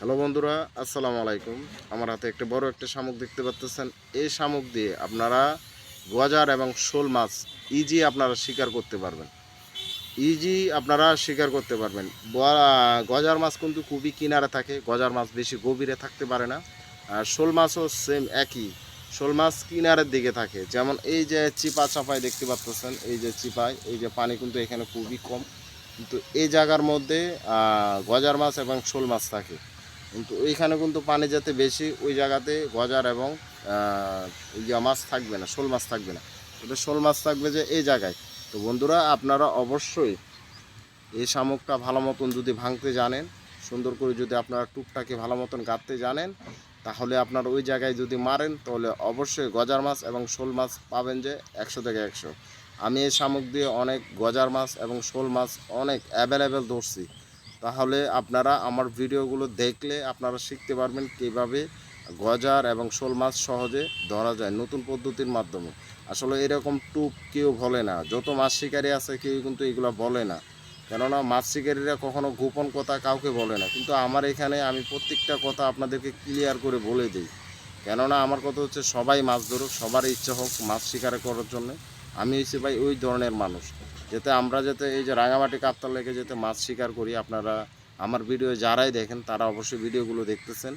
Hello বন্ধুরা, আসসালামু আলাইকুম। আমার হাতে একটা বড় একটা শামুক দেখতে পাচ্ছেন। এই শামুক দিয়ে আপনারা গজার এবং শোল মাছ আপনারা শিকার করতে পারবেন। আপনারা শিকার করতে পারবেন। গজার মাছ কিন্তু খুবই কিনারে থাকে। গজার মাছ বেশি গভীরে থাকতে পারে না। আর শোল মাছও সেম একই। শোল মাছ কিনারের দিকে থাকে। যেমন এই যে চিপা চাপায় দেখতে পাচ্ছেন, এই যে চিপায়, এই যে পানি কিন্তু এখানে খুবই কম। কিন্তু এই জায়গার মধ্যে গজার মাছ এবং শোল মাছ থাকে। কিন্তু ওইখানে কিন্তু পানি যাতে বেশি, ওই জায়গাতে গজার এবং মাছ থাকবে না, শোল মাছ থাকবে না। ওটা শোল মাছ থাকবে যে এই জায়গায়। তো বন্ধুরা, আপনারা অবশ্যই এই শামুকটা ভালো মতন যদি ভাঙতে জানেন, সুন্দর করে যদি আপনারা টুকটাকে ভালো মতন গাঁথতে জানেন, তাহলে আপনার ওই জায়গায় যদি মারেন তাহলে অবশ্যই গজার মাছ এবং শোল মাছ পাবেন যে 100 থেকে 100। আমি এই শামুক দিয়ে অনেক গজার মাছ এবং শোল মাছ অনেক অ্যাভেলেবেল ধরছি। তাহলে আপনারা আমার ভিডিওগুলো দেখলে আপনারা শিখতে পারবেন কীভাবে গজার এবং শোল মাছ সহজে ধরা যায় নতুন পদ্ধতির মাধ্যমে। আসলে এরকম টুপ কেউ বলে না, যত মাছ শিকারী আছে কেউ কিন্তু এগুলো বলে না। কেননা মাছ শিকারীরা কখনো গোপন কথা কাউকে বলে না, কিন্তু আমার এখানে আমি প্রত্যেকটা কথা আপনাদেরকে ক্লিয়ার করে বলে দিই। কেননা আমার কথা হচ্ছে সবাই মাছ ধরুক, সবার ইচ্ছা হোক মাছ শিকার করার জন্য। আমি হচ্ছি ভাই ওই ধরনের মানুষ, যাতে এই যে রাঙামাটি কাপ্তার লেকে যেতে মাছ শিকার করি। আপনারা আমার ভিডিও যারাই দেখেন তারা অবশ্যই ভিডিওগুলো দেখতেছেন।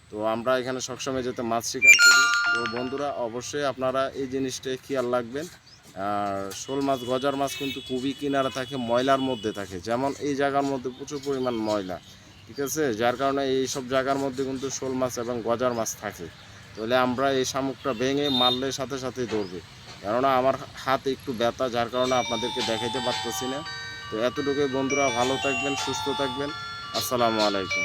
তো আমরা এখানে সবসময় যাতে মাছ শিকার করি। তো বন্ধুরা, অবশ্যই আপনারা এই জিনিসটাই খেয়াল রাখবেন। আর শোল মাছ গজার মাছ কিন্তু খুবই কিনারা থাকে, ময়লার মধ্যে থাকে। যেমন এই জায়গার মধ্যে প্রচুর পরিমাণ ময়লা, ঠিক আছে, যার কারণে এই সব জায়গার মধ্যে কিন্তু শোল মাছ এবং গজার মাছ থাকে। তাহলে আমরা এই শামুকটা ভেঙে মারলে সাথে সাথেই ধরবে। কেননা আমার হাত একটু ব্যথা, যার কারণে আপনাদেরকে দেখাইতে পারতেছি না। তো এতটুকুই বন্ধুরা, ভালো থাকবেন, সুস্থ থাকবেন। আসসালামু আলাইকুম।